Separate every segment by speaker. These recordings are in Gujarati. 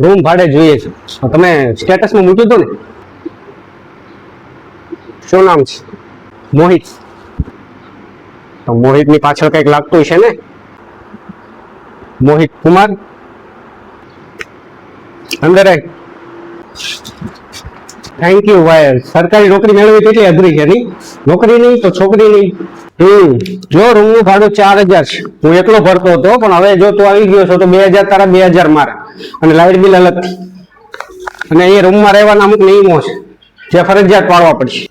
Speaker 1: રૂમ ભાડે જોઈએ છે. તમે સ્ટેટસમાં મૂક્યું હતું ને, શું નામ છે? મોહિત. તો મોહિતની પાછળ કંઈક લાગતું છે ને, મોહિત કુમાર. અંદર આય. થેન્ક યુ ભાઈ. સરકારી નોકરી મેળવી કેટલી અઘરી છે નહીં? નોકરી નહીં તો છોકરી નહીં. જો રૂમનું ભાડું 4000 છે. હું એકલો ભરતો હતો, પણ હવે જો તું આવી ગયો છો તો 2000 તારા 2000 મારા, અને લાઇટ બિલ અલગથી. અને એ રૂમમાં રહેવાના અમુક નિયમો છે જે ફરજિયાત પાડવા પડશે.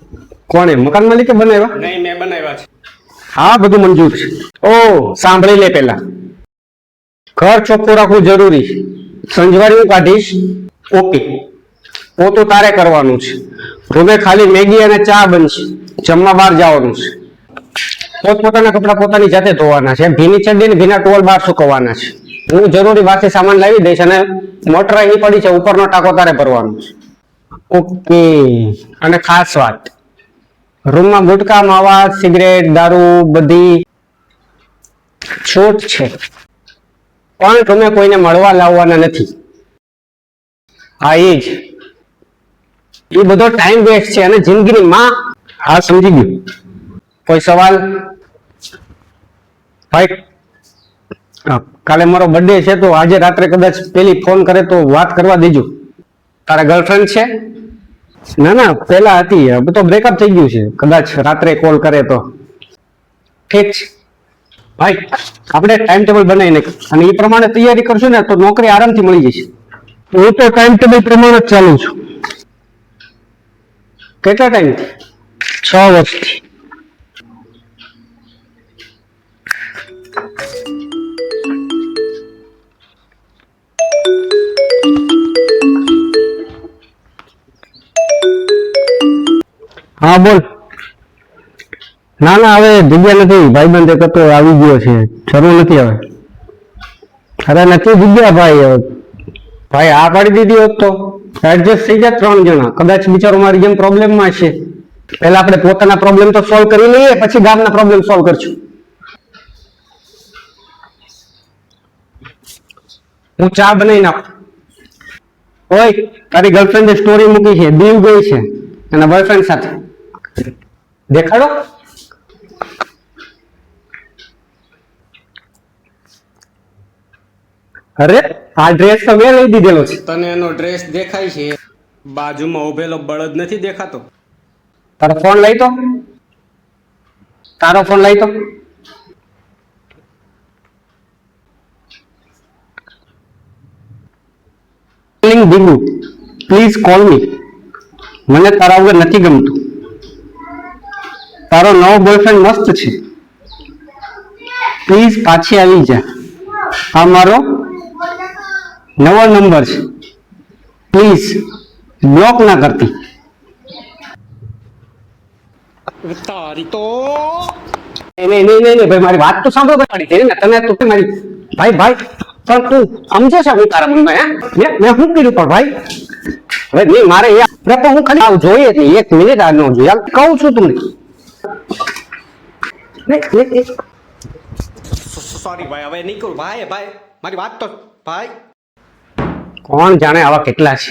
Speaker 1: કોણે? મકાન માલિકે બનાવ્યા?
Speaker 2: નહીં, મેં બનાવ્યા છે.
Speaker 1: હા, બધું મંજૂર છે. ઓ સાંભળી લે, પેલા ઘર ચોખ્ખું રાખવું જરૂરી છે. સંજવારી હું કાઢીશ. ઓકે, પોતું તારે કરવાનું છે. રૂમે ખાલી મેગી અને ચા બનશે. જમવા બહાર જવાનું છે. પોતપોતાના કપડા પોતાની જાતે ધોવાના છે. ભીની ચડ્ડી ને ભીના ટોલ બહાર સુકવવાના છે. હું જરૂરી વાસી સામાન લાવી દઈશ, અને મોટર અહીં પડી છે, ઉપરનો ટાંકો તારે ભરવાનો છે. ઓકે. અને ખાસ વાત, રૂમમાં ગુટકા, માવા, સિગરેટ, દારૂ બધી છૂટ છે, પણ તમે કોઈને મળવા લાવવાના નથી. હા, એ જ. એ બધો ટાઈમ વેસ્ટ છે, અને જિંદગીની માં. હા, સમજી ગયું. કોઈ સવાલ? ભાઈ, કાલે મારો બર્થડે છે, તો આજે રાત્રે કદાચ પેલી ફોન કરે તો વાત કરવા દેજો. તારા ગર્લફ્રેન્ડ છે? ના ના, પેલા હતી, હવે તો બ્રેકઅપ થઈ ગયું છે. કદાચ રાત્રે કોલ કરે તો ઠીક છે. ભાઈ, આપણે ટાઈમ ટેબલ બનાવી નાખ, અને એ પ્રમાણે તૈયારી કરશું ને તો નોકરી આરામથી મળી જશે. હું તો ટાઈમ ટેબલ પ્રમાણે જ ચાલુ છું. કેટલા ટાઈમથી? 6 વર્ષથી. હા બોલ. ના ના, હવે જગ્યા નથી. ભાઈબંધ એક હતો, આવી ગયો છે, જરૂર નથી હવે. અરે નથી જગ્યા ભાઈ. ભાઈ આ પાડી દીધી હોત તો એડજસ્ટ થઈ જાય 3 જણા. કદાચ બિચારો મારી જેમ પ્રોબ્લેમમાં છે. પહેલા આપણે પોતાના પ્રોબ્લેમ તો સોલ્વ કરી લઈએ, પછી ગામના પ્રોબ્લેમ સોલ્વ કરશું. હું ચા બનાવી નાખું. ઓય, તારી ગર્લફ્રેન્ડે સ્ટોરી મૂકી છે, દીવ ગઈ છે એના બોયફ્રેન્ડ સાથે. દેખાડો. અરે, આ ડ્રેસ તો મેં લઈ દીધેલો છે.
Speaker 2: તને એનો ડ્રેસ દેખાય છે, બાજુમાં ઉભેલો બળદ નથી દેખાતો?
Speaker 1: તારો ફોન લઈ તો. તારો ફોન લઈ તો. દીગુ, પ્લીઝ કોલ મી. મને તારા વગર નથી ગમતું. તારો નવો બોયફ્રેન્ડ મસ્ત છે. પ્લીઝ પાછી આવી જા. આ મારો નવો નંબર છે. પ્લીઝ બ્લોક ના કરતી.
Speaker 2: તારી તો
Speaker 1: નહીં નહીં નહીં ભાઈ, મારી વાત તો સાંભળો. પડી છે ને તને તો મારી. ભાઈ ભાઈ, પણ તું સમજે છે હું તારા મનમાં? મેં શું કર્યું? પણ ભાઈ હવે નહીં, મારે હું ખાલી જોઈએ છે. 1 મિનિટ આ ન જોઈએ, કહું છું તમને.
Speaker 2: સોરી ભાઈ, હવે નહીં કરું ભાઈ. ભાઈ મારી વાત તો ભાઈ.
Speaker 1: કોણ જાણે આવા કેટલા છે.